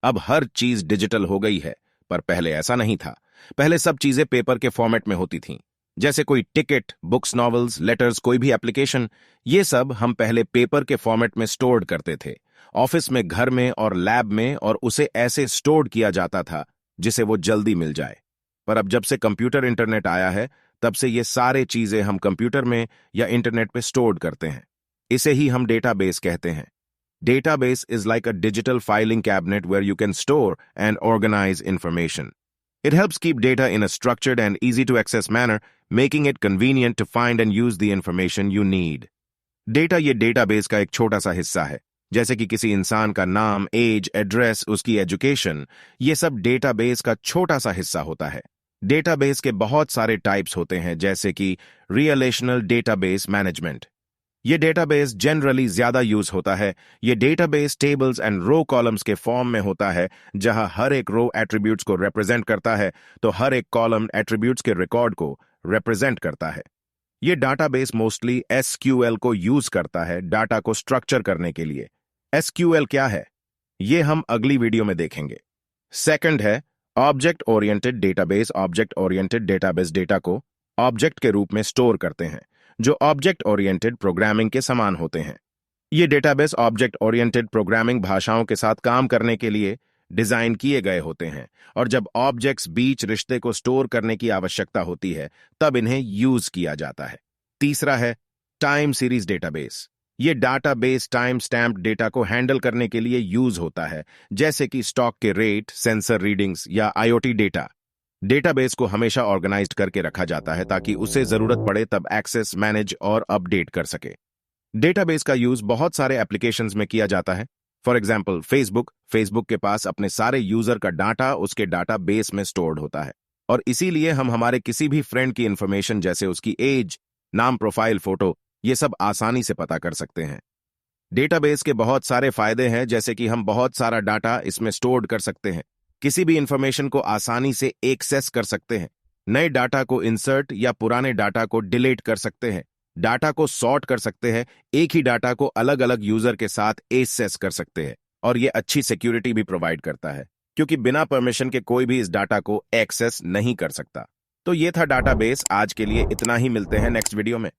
अब हर चीज डिजिटल हो गई है, पर पहले ऐसा नहीं था। पहले सब चीजें पेपर के फॉर्मेट में होती थीं। जैसे कोई टिकट, बुक्स, नॉवेल्स, लेटर्स, कोई भी एप्लीकेशन, ये सब हम पहले पेपर के फॉर्मेट में स्टोर करते थे। ऑफिस में, घर में और लैब में, और उसे ऐसे स्टोर किया जाता था जिसे वो जल्दी मिल जाए। पर अब जब से कंप्यूटर इंटरनेट आया है, तब से ये सारे चीजें हम कंप्यूटर में या इंटरनेट पे स्टोर करते हैं। इसे ही हम डेटाबेस कहते हैं। Database is like a digital filing cabinet where you can store and organize information. It helps keep data in a structured and easy to access manner, making it convenient to find and use the information you need. Data ये database का एक छोटा सा हिस्सा है, जैसे कि किसी इंसान का नाम, एज, एड्रेस, उसकी एजुकेशन, ये सब database का छोटा सा हिस्सा होता है। Database के बहुत सारे टाइप्स होते हैं, जैसे कि Relational Database Management। ये डेटाबेस जनरली ज्यादा यूज होता है। ये database tables and row columns के फॉर्म में होता है, जहां हर एक रो एट्रीब्यूट्स को रिप्रेजेंट करता है, तो हर एक कॉलम एट्रीब्यूट्स के रिकॉर्ड को रिप्रेजेंट करता है। ये डाटाबेस मोस्टली एसक्यूएल को यूज करता है डाटा को स्ट्रक्चर करने के लिए। एसक्यूएल क्या है, ये हम अगली वीडियो में देखेंगे। सेकंड है object oriented database. Object oriented database data को ऑब्जेक्ट के रूप में स्टोर करते हैं, जो ऑब्जेक्ट ओरिएंटेड प्रोग्रामिंग के समान होते हैं। ये डेटाबेस ऑब्जेक्ट ओरिएंटेड प्रोग्रामिंग भाषाओं के साथ काम करने के लिए डिजाइन किए गए होते हैं, और जब ऑब्जेक्ट्स बीच रिश्ते को स्टोर करने की आवश्यकता होती है, तब इन्हें यूज किया जाता है। तीसरा है टाइम सीरीज डेटाबेस। ये डाटाबेस टाइम स्टैम्प डेटा को हैंडल करने के लिए यूज होता है, जैसे कि स्टॉक के रेट, सेंसर रीडिंग्स या आईओटी डेटा। डेटाबेस को हमेशा ऑर्गेनाइज्ड करके रखा जाता है ताकि उसे जरूरत पड़े तब एक्सेस, मैनेज और अपडेट कर सके। डेटाबेस का यूज बहुत सारे एप्लीकेशंस में किया जाता है। फॉर एग्जांपल फेसबुक के पास अपने सारे यूजर का डाटा उसके डाटाबेस में स्टोर्ड होता है, और इसीलिए हम हमारे किसी भी फ्रेंड की इंफॉर्मेशन, जैसे उसकी एज, नाम, प्रोफाइल, फोटो, ये सब आसानी से पता कर सकते हैं। डेटाबेस के बहुत सारे फायदे हैं, जैसे कि हम बहुत सारा डाटा इसमें स्टोर्ड कर सकते हैं, किसी भी इंफॉर्मेशन को आसानी से एक्सेस कर सकते हैं, नए डाटा को इंसर्ट या पुराने डाटा को डिलीट कर सकते हैं, डाटा को सॉर्ट कर सकते हैं, एक ही डाटा को अलग अलग यूजर के साथ एक्सेस कर सकते हैं, और ये अच्छी सिक्योरिटी भी प्रोवाइड करता है, क्योंकि बिना परमिशन के कोई भी इस डाटा को एक्सेस नहीं कर सकता। तो ये था डाटाबेस। आज के लिए इतना ही, मिलते हैं नेक्स्ट वीडियो में।